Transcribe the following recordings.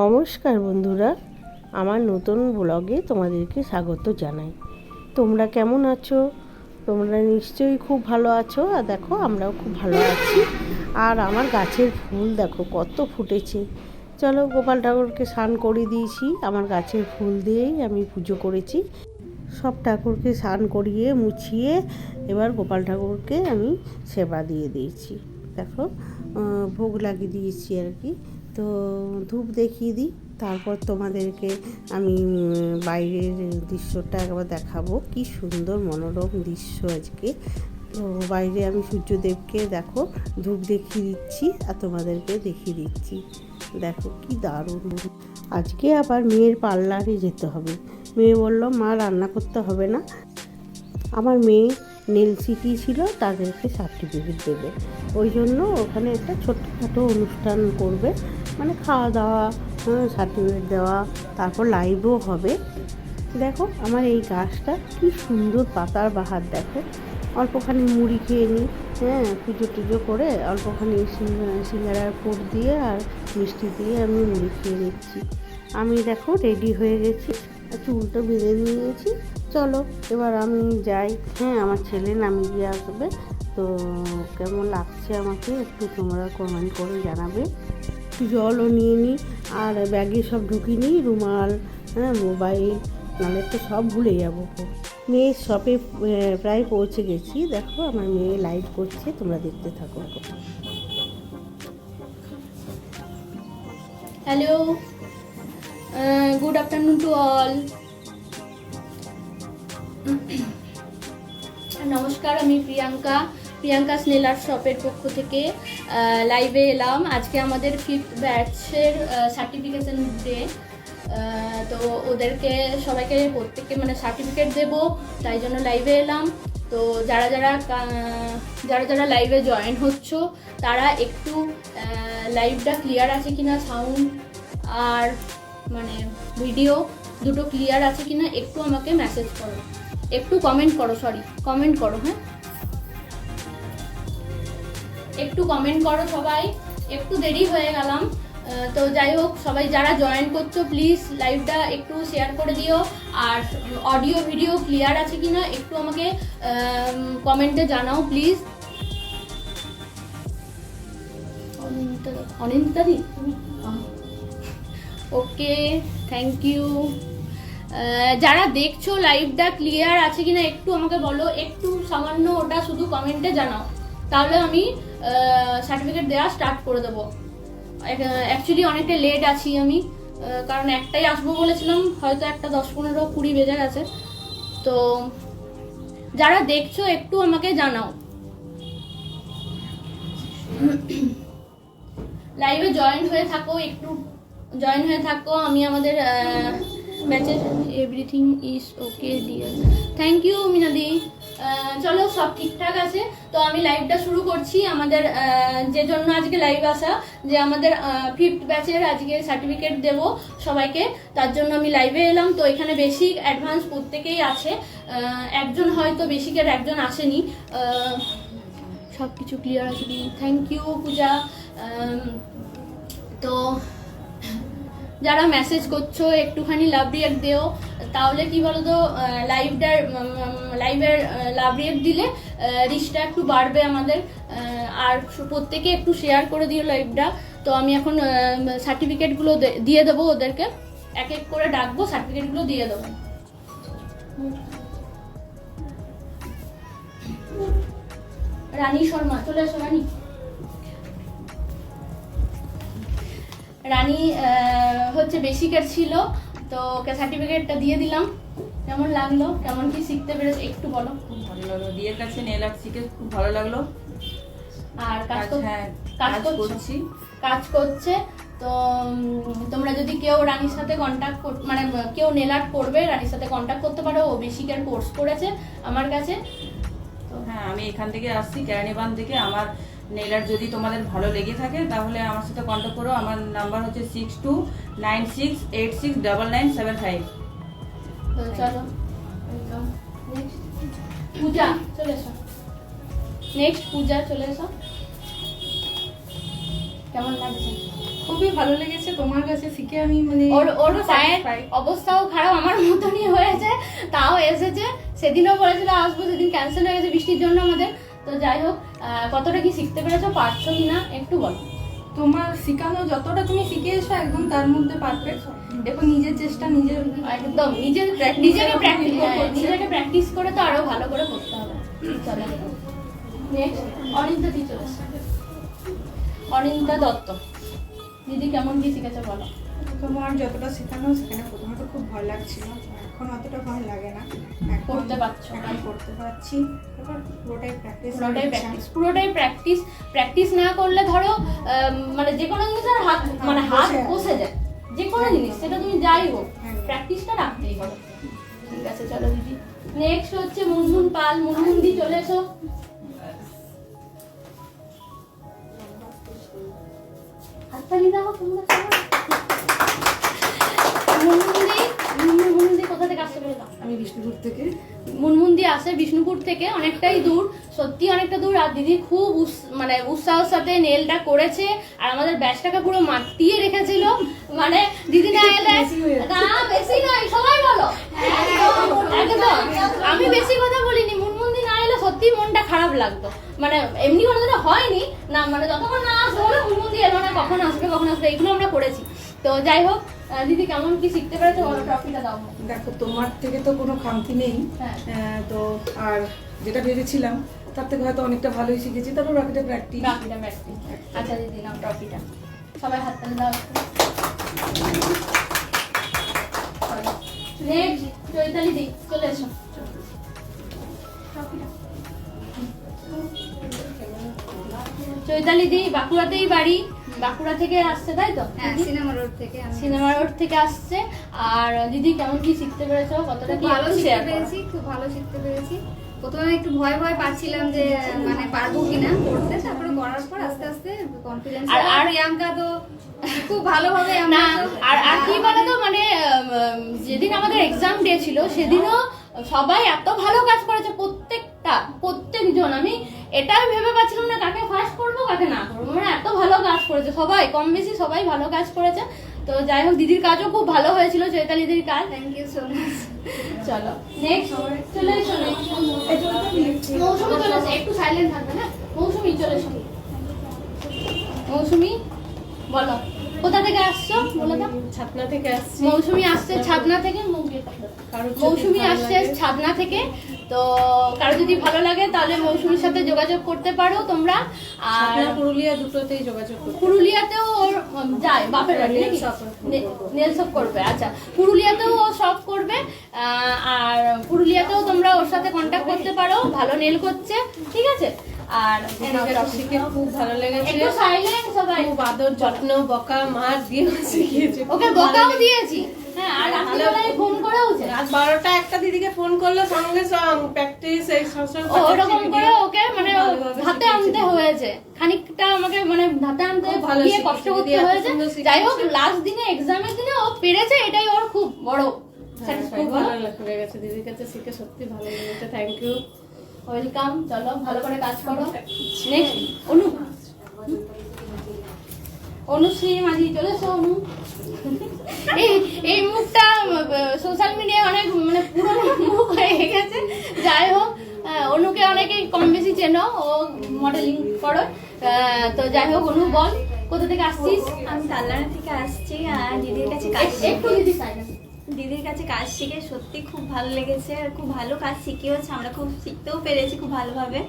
নমস্কার বন্ধুরা, আমার নতুন ব্লগে তোমাদেরকে স্বাগত জানাই। তোমরা কেমন আছো? তোমরা নিশ্চয়ই খুব ভালো আছো। আর দেখো আমরাও খুব ভালো আছি। আর আমার গাছের ফুল দেখো কত ফুটেছে। চলো, গোপাল ঠাকুরকে স্নান করে দিয়েছি। আমার গাছের ফুল দিয়েই আমি পুজো করেছি। সব ঠাকুরকে স্নান করিয়ে মুছিয়ে এবার গোপাল ঠাকুরকে আমি সেবা দিয়ে দিয়েছি। দেখো ভোগ লাগিয়ে দিয়েছি আর কি। তো ধূপ দেখিয়ে দিই, তারপর তোমাদেরকে আমি বাইরের দৃশ্যটা একবার দেখাবো। কি সুন্দর মনোরম দৃশ্য আজকে। তো বাইরে আমি সূর্যদেবকে দেখো ধূপ দেখিয়ে দিচ্ছি আর তোমাদেরকে দেখিয়ে দিচ্ছি। দেখো কি দারুণ। আজকে আবার মেয়ের পার্লারে যেতে হবে। মেয়ে বলল মা রান্না করতে হবে না। আমার মেয়ে নেল শিখিয়েছিল, তাদেরকে সার্টিফিকেট দেবে। ওই জন্য ওখানে একটা ছোট্টখাটো অনুষ্ঠান করবে, মানে খাওয়া দাওয়া, সার্টিফিকেট দেওয়া, তারপর লাইভও হবে। দেখো আমার এই গাছটা কি সুন্দর পাতার বাহার। দেখো অল্পখানি মুড়ি খেয়ে নিই, পুজো টুজো করে অল্পখানি সিঙ্গারার পুর দিয়ে আর মিষ্টি দিয়ে আমি মুড়ি খেয়ে নিচ্ছি। আমি দেখো রেডি হয়ে গেছি, চুলটা বেঁধে নিয়েছি। চলো এবার আমি যাই। আমার ছেলে নামিয়ে দিয়ে আসবে। তো কেমন লাগছে আমাকে একটু তোমরা কমেন্ট করে জানাবে। একটু জলও নিয়ে নিই, আর ব্যাগে সব ঢুকিয়ে নিই, রুমাল, মোবাইল, নাহলে তো সব ভুলে যাবো। মেয়ের শপে প্রায় পৌঁছে গেছি। দেখো আমার মেয়ে লাইভ করছে, তোমরা দেখতে থাকো। Hello, good afternoon to all. নমস্কার, আমি প্রিয়াঙ্কা স্নেল আর্ট শপের পক্ষ থেকে লাইভে এলাম। আজকে আমাদের 5th ব্যাচের সার্টিফিকেশন ডে। তো ওদেরকে সবাইকে প্রত্যেককে মানে সার্টিফিকেট দেবো, তাই জন্য লাইভে এলাম। তো যারা যারা লাইভে জয়েন হচ্ছ তারা একটু লাইভটা ক্লিয়ার আছে কিনা, সাউন্ড আর মানে ভিডিও দুটো ক্লিয়ার আছে কিনা একটু আমাকে মেসেজ করো, একটু কমেন্ট করো, হ্যাঁ একটু কমেন্ট করো সবাই। একটু দেরি হয়ে গেলাম। তো যাই হোক, সবাই যারা জয়েন করছো প্লিজ লাইভটা একটু শেয়ার করে দিও। আর অডিও ভিডিও ক্লিয়ার আছে কিনা একটু আমাকে কমেন্টে জানাও প্লিজ। অনিন্দিতা দি, ওকে, থ্যাংক ইউ। যারা দেখছো লাইভটা ক্লিয়ার আছে কিনা একটু আমাকে বলো, একটু সামান্য ওটা শুধু কমেন্টে জানাও, তাহলে আমি সার্টিফিকেট দেওয়া স্টার্ট করে দেবো। অ্যাকচুয়ালি অনেকটা লেট আছি আমি, কারণ একটাই আসবো বলেছিলাম, হয়তো একটা 10-15-20 বেজে গেছে। তো যারা দেখছো একটু আমাকে জানাও, লাইভে জয়েন হয়ে থাকো। আমি আমাদের ব্যাচের everything is okay dear, thank you মিনাদি। চলো সব ঠিকঠাক আছে। তো আমি লাইভটা শুরু করছি। আমাদের যে জন্য আজকে লাইভ আসা, যে আমাদের 5th ব্যাচের আজকে সার্টিফিকেট দেব সবাইকে, তার জন্য আমি লাইভে এলাম। তো এখানে বেসিক অ্যাডভান্স প্রত্যেকেই আছে, একজন হয়তো বেসিকের একজন আসেনি। সব কিছু ক্লিয়ার আছে কি? থ্যাংক ইউ পূজা। তো যারা মেসেজ করছো একটুখানি লাভ রিয়াক্ট দিও, তাহলে কি বলতো লাইভের লাভ রিয়াক্ট দিলে রিচটা একটু বাড়বে আমাদের। আর প্রত্যেকে একটু শেয়ার করে দিও লাইভটা। তো আমি এখন সার্টিফিকেটগুলো দিয়ে দেবো ওদেরকে, এক এক করে ডাকবো, সার্টিফিকেটগুলো দিয়ে দেবো। রানী শর্মা, চলে এসো রানী হচ্ছে বেসিকের ছিল, তো ওকে সার্টিফিকেটটা দিয়ে দিলাম। কেমন লাগলো, কেমন কি শিখতে পেরেছো একটু বলো। খুব ভালো লাগলো, দিয়ের কাছে নেল আর্ট শিখে খুব ভালো লাগলো। আর কাজ করছে। তো তোমরা যদি কেউ রানীর সাথে কন্ট্যাক্ট মানে কেউ নেল আর্ট করবে, রানীর সাথে কন্ট্যাক্ট করতে পারো। ও বেসিকের কোর্স করেছে আমার কাছে। তো হ্যাঁ, আমি এখান থেকে আসছি, কেরানীবান থেকে। আমার নেল আর্ট যদি তোমাদের ভালো লেগে থাকে তাহলে আমার সাথে কন্ট্যাক্ট করো। আমার নাম্বার হচ্ছে 6296869975। তো চলো পূজা চলে এসো, নেক্সট পূজা চলে এসো। কেমন লাগছে? খুবই ভালো লেগেছে তোমার কাছে শিখে। আমি মানে ওর পায়ের satisfied। অবস্থাও খারাপ আমার মতনই হয়েছে, তাও এসেছে। সেদিনও বলেছিল আসবো, সেদিন ক্যান্সেল হয়ে গেছে বৃষ্টির জন্য আমাদের। তো যাই হোক, কতটা কি শিখতে পেরেছো, পারছো কি না একটু বলো। তোমার শেখানো যতটা তুমি শিখিয়েছো একদম তার মধ্যে পারফেক্ট। দেখো নিজের চেষ্টা নিজের একদম নিজেকে প্র্যাকটিস করে তো আরো ভালো করে করতে হবে। চলো নেক্সট অনিন্দা দি চলে এসো। অনিন্দা দত্ত, দিদি কেমন কি শিখেছে বলো। তোমার যতটা শেখানো সেখানে প্রথমে তো খুব ভয় লাগছিল, এখন অতটা ভয় লাগে না। এখন করতে পারছো? এখন করতে পারছি। এবার পুরোটাই প্র্যাকটিস। পুরোটাই প্র্যাকটিস না করলে ধরো মানে যে কোনো জিনিসের হাত বসে যায়, যে কোনো জিনিস সেটা তুমি যাই হোক প্র্যাকটিসটা রাখতেই হবে। ঠিক আছে চলো দিদি। নেক্সট হচ্ছে মুনমুন পাল। মুনমুন দি চলে এসো। হাততালি দাও তোমরা। মুনমুন দি কোথা থেকে আসতে পেরে দাও। আমি বিষ্ণুপুর থেকে। মুনমুন্দি আসে বিষ্ণুপুর থেকে, অনেকটাই দূর, সত্যি অনেকটা দূর। আর দিদি খুব মানে উৎসাহের সাথে নেলটা করেছে, আর আমাদের ব্যাচটাকে পুরো মাতিয়ে রেখেছিল। মানে দিদি না এলে না, বেশি নয়, সবাই বলো একদম। আমি বেশি কথা বলিনি, মুনমুন্দি না এলে সত্যি মনটা খারাপ লাগতো। মানে এমনি কোনোদিনও হয়নি না, মানে যতক্ষণ না আসবে বলো মুনমুন্দি এলো না, কখন আসবে এগুলো আমরা করেছি। তো যাই হোক, দিদি কেমন কি শিখতে পেরেছো বলো, ট্রফিটা দাও। দেখো তোমার থেকে তো কোনো খামতি নেই। তো আর যেটা ভেবেছিলাম তার থেকে হয়তো অনেকটা ভালোই শিখেছি। তারপর বাকিটা প্র্যাকটিস। আচ্ছা দিদি নাও ট্রফিটা, সবাই হাত তালি দাও। নেক্সট চৈতালি দি চলে এসো। চৈতালি দি বাঁকুড়াতেই বাড়ি, বাঁকুড়া থেকে আসছে তাই তো? সিনেমা রোড থেকে। সিনেমা রোড থেকে আসছে। আর দিদি কেমন কি শিখতে পেরেছো, কতটা কি ভালো শিখতে পেরেছি, খুব ভালো শিখতে পেরেছি। প্রথমে একটু ভয় পাচ্ছিলাম যে মানে পারবো কিনা করতে, তারপরে করার পর আস্তে আস্তে কনফিডেন্স। আর প্রিয়াঙ্কা তো খুব ভালোভাবে না, আর কি বলতো মানে যেদিন আমাদের এক্সাম ডে ছিল সেদিনও সবাই এত ভালো কাজ করেছে, প্রত্যেকজন। আমি এটাই ভেবে পাচ্ছিলাম না কাকে ফার্স্ট করবো কাকে না করবো, মানে এত ভালো কাজ করেছে সবাই, কম বেশি সবাই ভালো কাজ করেছে। তো যাই হোক, দিদির কাজও খুব ভালো হয়েছিল, চৈতালি দিদির কাজ। Thank you so much. চলো নেক্সট চলে এসো। মৌসুমি চলে এসো, একটু সাইলেন্ট থাকবে না। মৌসুমি চলে এসো। মৌসুমি বলো কোথা থেকে আসছো বলো তো। ছাতনা থেকে আসছি। মৌসুমি আসছে ছাতনা থেকে। মৌসুমি আসছে ছাতনা থেকে। তো কারো যদি ভালো লাগে তাহলে মৌসুমির সাথে যোগাযোগ করতে পারো তোমরা। আর পুরুলিয়া দুটোতেই যোগাযোগ করতে। পুরুলিয়াতেও ওর যায় বাপের বাড়ি নাকি নেল শপ করবে। আচ্ছা, পুরুলিয়াতেও ও শপ করবে। আর পুরুলিয়াতেও তোমরা ওর সাথে কন্ট্যাক্ট করতে পারো, ভালো নেল করছে, ঠিক আছে। আর শিখে খুব ভালো লেগেছে। একটু সাইলেন্ট সবাই। খুব আদর যত্ন বকা মার দিয়ে শিখিয়েছে। ওকে বকাও দিয়েছি, হ্যাঁ। আর রাত্রিবেলায় ফোন করেওছে, রাত 12টা একটা দিদিকে ফোন করলো, সঙ্গে প্র্যাকটিস এই সবসময় ওরকম করে ওকে মানে হাতে আনতে হয়েছে খানিকটা, আমাকে মানে হাতে আনতে গিয়ে কষ্ট করতে হয়েছে। যাই হোক, লাস্ট দিনে এক্সামের দিনে ও পেরেছে, এটাই ওর খুব বড় খুব ভালো লেগেছে। দিদির কাছে শিখে সত্যি ভালো লেগেছে। Thank you, welcome. চলো ভালো করে কাজ করো। নেক্সট অনুশ্রী মাঝি চলে এসো। এই মুখটা সোশ্যাল মিডিয়ায় অনেক মানে পুরনো মুখ হয়ে গেছে। যাই হোক, অনুকে অনেকেই কম বেশি চেনো, ও মডেলিং করো। তো যাই হোক, অনু বল কোথা থেকে আসছিস? আমি তাল্লানা থেকে আসছি। আর দিদির কাছে একটু দিদি সাইলেন্ট। দিদির কাছে কাজ শিখে সত্যি খুব ভালো লেগেছে, আর খুব ভালো কাজ শিখিয়েছে, আমরা খুব শিখতেও পেরেছি খুব ভালোভাবে।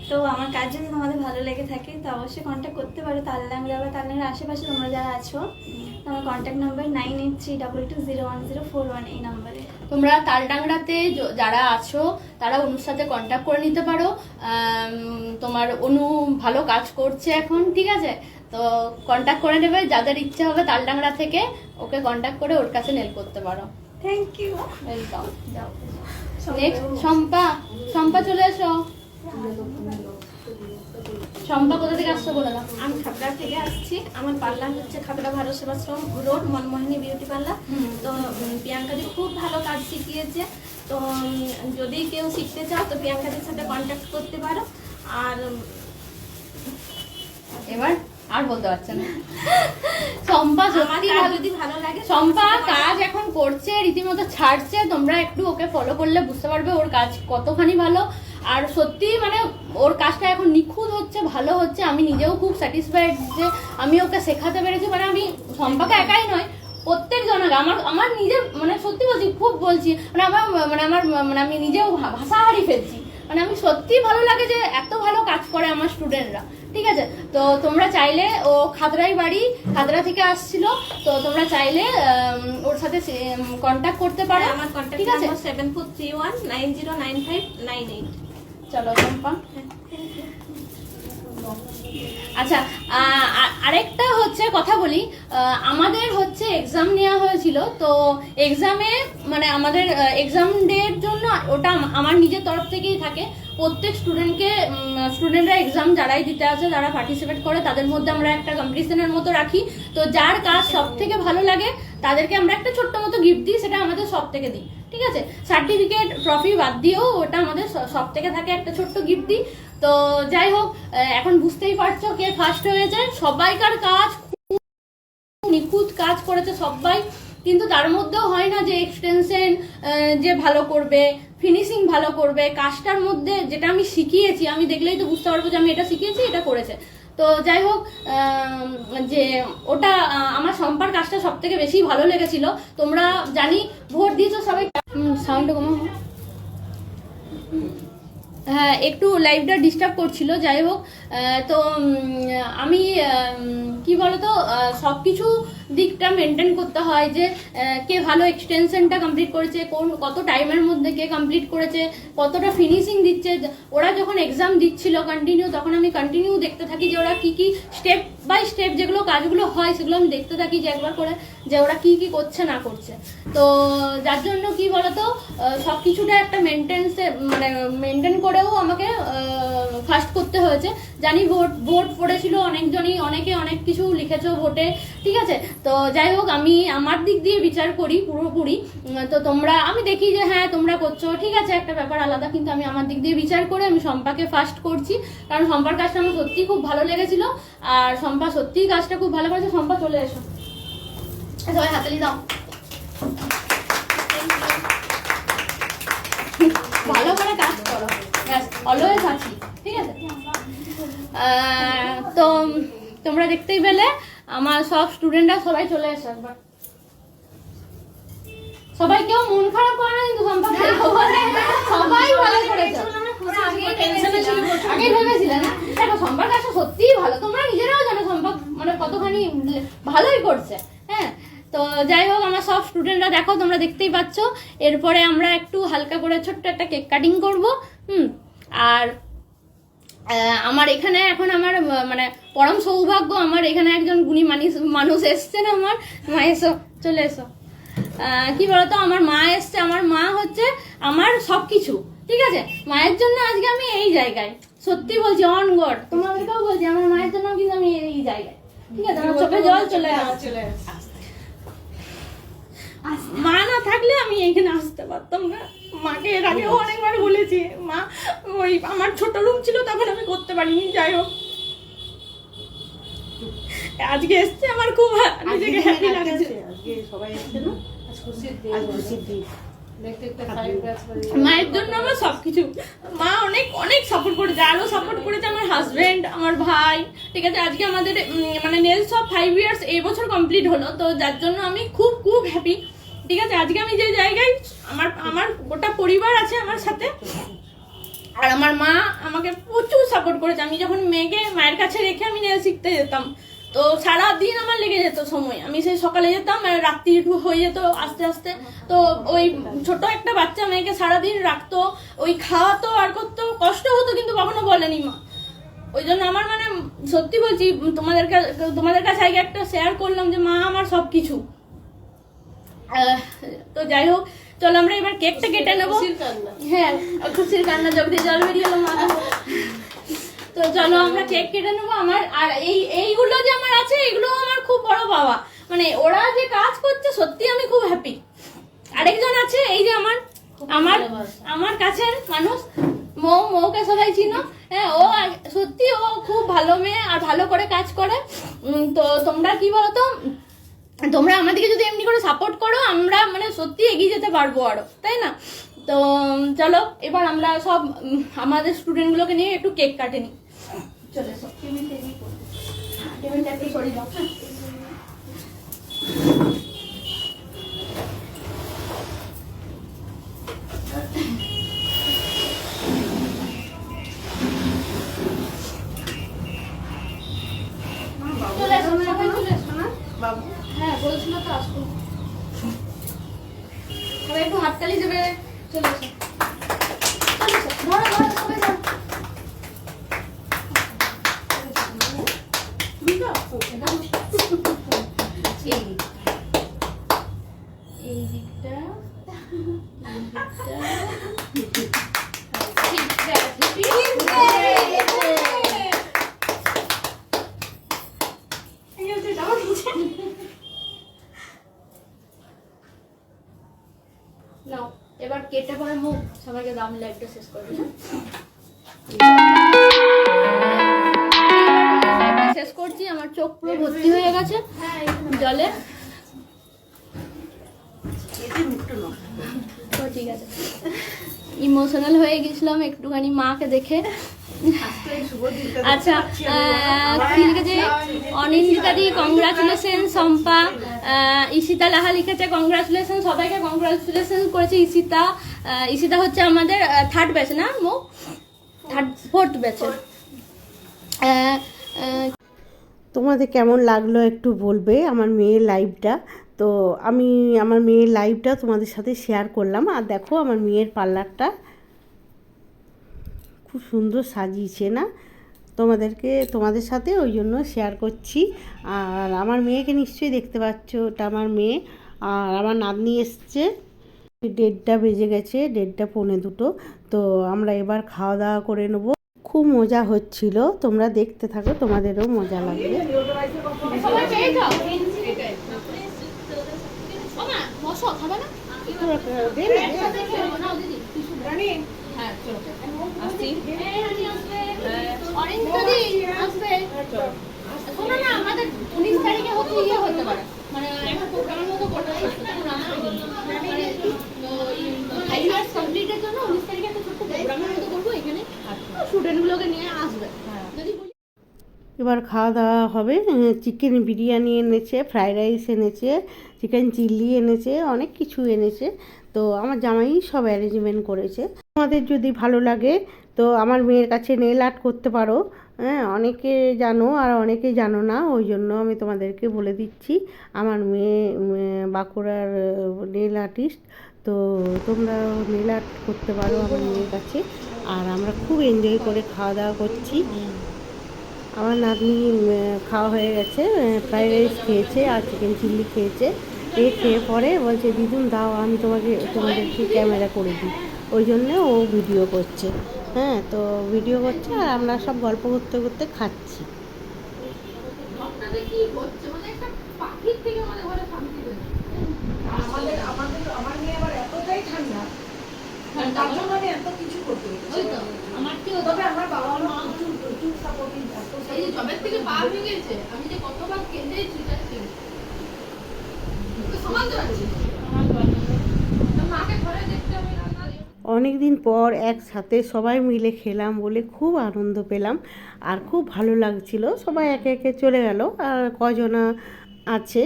তো আমার কাজ যদি তোমাদের ভালো লেগে থাকে তো অবশ্যই কন্ট্যাক্ট করতে পারো। তাল্লাংরা বা তাল্লাংরার আশেপাশে তোমরা যারা আছো, আমার কন্ট্যাক্ট নাম্বার 9832220141 এই নাম্বারে। তোমরা তালডাংরাতে যারা আছো তারা অনুর সাথে কন্ট্যাক্ট করে নিতে পারো। তোমার অনু ভালো কাজ করছে এখন, ঠিক আছে। তো কন্ট্যাক্ট করে নেবে, যাদের ইচ্ছা হবে তালডাংরা থেকে ওকে কন্ট্যাক্ট করে ওর কাছে নেল করতে পারো। Thank you, welcome. Next Shampa চলে এসো। শম্পা কোথা থেকে আসছো বলে দাও। আমি খাতড়া থেকে আসছি। আমার পার্লার হচ্ছে Khatra Bharat Sevashram road, Manmohini beauty parlour. তো প্রিয়াঙ্কাদি খুব ভালো কাজ শিখিয়েছে। তো যদি কেউ শিখতে চাও তো প্রিয়াঙ্কাদির সাথে কন্ট্যাক্ট করতে পারো। আর এবার আর বলতে পারছে না। শম্পা সত্যি যদি ভালো লাগে শম্পা কাজ এখন করছে, রীতিমতো ছাড়ছে। তোমরা একটু ওকে ফলো করলে বুঝতে পারবে ওর কাজ কতখানি ভালো। আর সত্যি মানে ওর কাজটা এখন নিখুঁত হচ্ছে, ভালো হচ্ছে। আমি নিজেও খুব স্যাটিসফাইড যে আমি ওকে শেখাতে পেরেছি। মানে আমি শম্পাকে একাই নয়, প্রত্যেক জনকে আমার নিজের মানে সত্যি বলছি, খুব বলছি মানে আমার আমি নিজেও ভাষা হারিয়ে ফেলছি। মানে আমি সত্যি ভালো লাগে যে এত ভালো কাজ করে আমার স্টুডেন্টরা। ঠিক আছে, তো তোমরা চাইলে, ও খাদরাই বাড়ি, খাদরা থেকে আসছিল, তো তোমরা চাইলে ওর সাথে কন্ট্যাক্ট করতে পারো। আমার কন্ট্যাক্ট ঠিক আছে, নাম্বার 7431909598। চলো চম্পা। আচ্ছা, আরেকটা হচ্ছে কথা বলি। আমাদের হচ্ছে এক্সাম নেওয়া হয়েছিল, তো এক্সামে মানে আমাদের এক্সাম ডের জন্য ওটা আমার নিজের তরফ থেকেই থাকে। প্রত্যেক স্টুডেন্টরা এক্সাম যারাই দিতে আসে, যারা পার্টিসিপেট করে, তাদের মধ্যে আমরা একটা কম্পিটিশনের মতো রাখি। তো যার কাজ সব থেকে ভালো লাগে তাদেরকে আমরা একটা ছোট্ট মতো গিফট দিই, সেটা আমাদের সব থেকে দিই। ঠিক আছে, সার্টিফিকেট ট্রফি বাদ দিয়েও ওটা আমাদের সব থেকে থাকে, একটা ছোট্ট গিফট দিই। তো যাই হোক, এখন বুঝতেই পারছো কে ফার্স্ট হয়েছে। সবাইকার কাজ নিখুঁত কাজ করেছে সবাই, কিন্তু তার মধ্যেও হয় না যে এক্সটেনশন যে ভালো করবে, ফিনিশিং ভালো করবে। কাজটার মধ্যে যেটা আমি শিখিয়েছি, আমি দেখলেই তো বুঝতে পারবো যে আমি এটা শিখিয়েছি, এটা করেছে। তো যাই হোক, যে ওটা আমার শম্পার কাজটা সব থেকে বেশি ভালো লেগেছিল। তোমরা জানি ভোট দিয়েছো সবাই। সাউন্ড কমাও। হ্যাঁ, একটু লাইভটা ডিস্টার্ব করছিল। যাই হোক, তো আমি কি বলতো, সব কিছু দিকটা মেনটেন করতে হয় যে কে ভালো এক্সটেনশনটা কমপ্লিট করেছে, কত টাইমের মধ্যে কে কমপ্লিট করেছে, কতটা ফিনিশিং দিচ্ছে। ওরা যখন এক্সাম দিচ্ছিল কন্টিনিউ, তখন আমি কন্টিনিউ দেখতে থাকি যে ওরা কি কি স্টেপ বাই স্টেপ যেগুলো কাজগুলো হয় সেগুলো আমি দেখতে থাকি যে একবার করে যে ওরা কি কি করছে না করছে। তো যার জন্য কি বলতো, সব কিছুটা একটা মেনটেন করেও আমাকে ফার্স্ট করতে হয়েছে। জানি ভোট পড়েছিল অনেকজনই, অনেকে অনেক কিছু লিখেছো ভোটে। ঠিক আছে, তো যাই হোক, আমি আমার দিক দিয়ে বিচার করি পুরোপুরি। তো আমি দেখি যে হ্যাঁ তোমরা করছো, ঠিক আছে, একটা ব্যাপার আলাদা, কিন্তু আমি আমার দিক দিয়ে বিচার করে আমি শম্পাকে ফার্স্ট করছি। কারণ শম্পার কাজটা আমার সত্যিই খুব ভালো লেগেছিল, আর শম্পা সত্যিই কাজটা খুব ভালো করেছে। শম্পা চলে এসো, সবাই হাতালি দাও। ভালো করে কাজ করো, অলওয়েজ আছি। ঠিক আছে, তো তোমরা দেখতেই পেলে আমার সব স্টুডেন্টরা সবাই চলে এসো একবার। সবাই কেউ মন খারাপ করে না কিন্তু শম্পা সবাই ভালো করেছে। আগে ভেবেছিলে না? দেখো শম্পার কাজটা সত্যিই ভালো, তোমরা নিজেরাও জানো শম্পা মানে কতখানি ভালোই করছে। হ্যাঁ, তো যাই হোক, আমার সব স্টুডেন্টরা দেখো, তোমরা দেখতেই পাচ্ছ। এরপরে আমরা একটু হালকা করে ছোট্ট একটা কেক কাটিং করবো। আর আমার এখানে এখন আমার মানে পরম সৌভাগ্য, আমার এখানে একজন গুণী মানুষ এসছেন। আমার মা, এসো, চলে এসো। কি বলতো, আমার মা এসছে। আমার মা হচ্ছে আমার সবকিছু। ঠিক আছে, মায়ের জন্য আজকে আমি এই জায়গায়, সত্যি বলছি, অন গড তোমাদেরকেও বলছি, আমার মায়ের জন্য কিন্তু আমি এই জায়গায়। ঠিক আছে, আমার চোখে জল চলে আসছে। মা না থাকলে আমি এখানে আসতে পারতাম না। মাকে এর আগেও অনেকবার বলেছি, মা ওই আমার ছোট রুম ছিল তখন আমি করতে পারিনি। যাই হোক, আজকে এসছে, আমার খুব নিজেকে হ্যাপি লাগছে। সবাই এসছে না, খুশির দিন। মায়ের জন্য আমার সবকিছু। মা অনেক অনেক সাপোর্ট করেছে, আরো সাপোর্ট করেছে আমার হাজবেন্ড, আমার ভাই। ঠিক আছে, আজকে আমাদের মানে নেল শপ 5 ইয়ার্স এই বছর কমপ্লিট হলো, তো যার জন্য আমি খুব খুব হ্যাপি। ঠিক আছে, আজকে আমি যে জায়গায়, আমার গোটা পরিবার আছে আমার সাথে, আর আমার মা আমাকে প্রচুর সাপোর্ট করেছে। আমি যখন মেয়েকে মায়ের কাছে রেখে আমি নেল শিখতে যেতাম, তো সারাদিন আমার লেগে যেত সময়। আমি সেই সকালে যেতাম, রাত্রি হয়ে যেত আস্তে আস্তে। তো ওই ছোট একটা বাচ্চা মেয়েকে সারাদিন রাখতো, ওই খাওয়াতো আর করতো, কষ্ট হতো, কিন্তু কখনো বলেনি মা। ওই জন্য আমার মানে সত্যি বলছি, তোমাদের কাছে আগে একটা শেয়ার করলাম যে মা আমার সব কিছু। তো যাই হোক, চলো আমরা এবার কেকটা কেটে নেবো। হ্যাঁ, খুশির কান্না, চোখ দিয়ে জল বেরিয়ে এলো মা। তো চলো আমরা কেক কেটে নেবো। আমার আর এইগুলো যে আমার আছে, এগুলো আমার খুব বড় পাওয়া। মানে ওরা যে কাজ করছে সত্যি আমি খুব হ্যাপি। আরেকজন আছে, এই যে আমার কাছের মানুষ, মৌকে সবাই চিনো। হ্যাঁ, ও সত্যি ও খুব ভালো মেয়ে আর ভালো করে কাজ করে। তো তোমরা কি বলো তো, তোমরা আমাদেরকে যদি এমনি করে সাপোর্ট করো, আমরা মানে সত্যি এগিয়ে যেতে পারবো আরো, তাই না? তো চলো এবার আমরা সব আমাদের স্টুডেন্টগুলোকে নিয়ে একটু কেক কাটে নিই। চলে এসো, টেবিলটা একটু সরিয়ে দাও। চলে এসো, সবাই চলে এসো না বাবু। হ্যাঁ বলছিল তো আসবো, সবাই একটু হাততালি দেবে। চলে এসো, চলে এসো, ধরো ধরো সবাই ধরো। এই দিকটা নাও, এবার কেটে পরে মুখ সবাইকে দাম লাইভটা শেষ করবে। শেষ করছি, আমার চোখ পুরো ভর্তি হয়ে গেছে জলে। তো ঠিক আছে, ইমোশনাল হয়ে গেছিলাম একটুখানি মাকে দেখে। আচ্ছা, কি লিখেছে? অনিন্দিতাদি কংগ্রাচুলেশন। সম্পা, ঈশিতা লাহা লিখেছে কংগ্রাচুলেশন, সবাইকে কংগ্রাচুলেশন করেছে ঈশিতা। ঈশিতা হচ্ছে আমাদের থার্ড ব্যাচ না মো, ফোর্থ ব্যাচের। তোমাদের কেমন লাগলো একটু বলবে আমার মেয়ের লাইভটা। তো আমি আমার মেয়ের লাইভটা তোমাদের সাথে শেয়ার করলাম। আর দেখো আমার মেয়ের পার্লারটা খুব সুন্দর সাজিয়েছে না, তোমাদের সাথে ওই জন্য শেয়ার করছি। আর আমার মেয়েকে নিশ্চয়ই দেখতে পাচ্ছ, ওটা আমার মেয়ে। আর আমার নাতনি এসছে, 1:30 বেজে গেছে, 1:30-1:45। তো আমরা এবার খাওয়া দাওয়া করে নেবো। খুব মজা হচ্ছিল, তোমরা দেখতে থাকো, তোমাদেরও মজা লাগবে। সবাই পেয়ে যাও। ও মা, বসো, খাবে না? হ্যাঁ চলো আসছি। অরেঞ্জদি আসবে। শোনো না, আমাদের 19 তারিখে হচ্ছে ইয়ে হতে পারে, মানে একটা প্রোগ্রামের মতো করতে হবে। মানে ফাইভ ইয়ার্স কমপ্লিটের জন্য 19 তারিখে একটা ছোট্ট প্রোগ্রামের মতো করবো এখানে, স্টুডেন্টগুলোকে নিয়ে আসবে। যদি এবার খাওয়া দাওয়া হবে। চিকেন বিরিয়ানি এনেছে, ফ্রাইড রাইস এনেছে, চিকেন চিলি এনেছে, অনেক কিছু এনেছে। তো আমার জামাই সব অ্যারেঞ্জমেন্ট করেছে। তোমাদের যদি ভালো লাগে তো আমার মেয়ের কাছে নেল আর্ট করতে পারো। হ্যাঁ, অনেকে জানো আর অনেকে জানো না, ওই জন্য আমি তোমাদেরকে বলে দিচ্ছি। আমার মেয়ে বাঁকুড়ার নেল আর্টিস্ট। তো তোমরা নেল আর্ট করতে পারো আমার মেয়ের কাছে। আর আমরা খুব এনজয় করে খাওয়া দাওয়া করছি। আমার নাতনি খাওয়া হয়ে গেছে, ফ্রাইড রাইস খেয়েছে আর চিকেন চিলি খেয়েছে। খেয়ে পরে বলছে দিদুন দাও আমি তোমাদেরকে ক্যামেরা করে দিই, ওই জন্যে ও ভিডিও করছে। হ্যাঁ, তো ভিডিও করছে আর আমরা সব গল্প করতে করতে খাচ্ছি। আমার মেয়ে আবার এতটাই ঠান্ডা, তার জন্য আমি এত কিছু করতে হচ্ছে। তবে আমার বাবা মা প্রচুর সাপোর্টিভ। এই যে জবের থেকে পা ভেঙে গেছে, আমি যে কতবার কেঁদেছি সমাজে আছি, মাকে ঘরে দেখতে হবে। অনেক দিন পর একসাথে সবাই মিলে খেলাম বলে খুব আনন্দ পেলাম আর খুব ভালো লাগছিল। সবাই একে একে চলে গেল, আর কজনা আছে,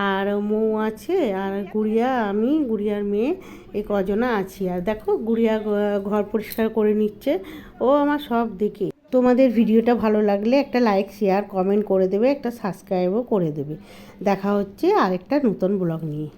আর মৌ আছে, আর গুড়িয়া, আমি, গুড়িয়ার মেয়ে, এই কজনা আছি। আর দেখো গুড়িয়া ঘর পরিষ্কার করে নিচ্ছে, ও আমার সব দেখে। তোমাদের ভিডিওটা ভালো লাগলে একটা লাইক, শেয়ার, কমেন্ট করে দেবে, একটা সাবস্ক্রাইবও করে দেবে। দেখা হচ্ছে আরেকটা নতুন ব্লগ নিয়ে।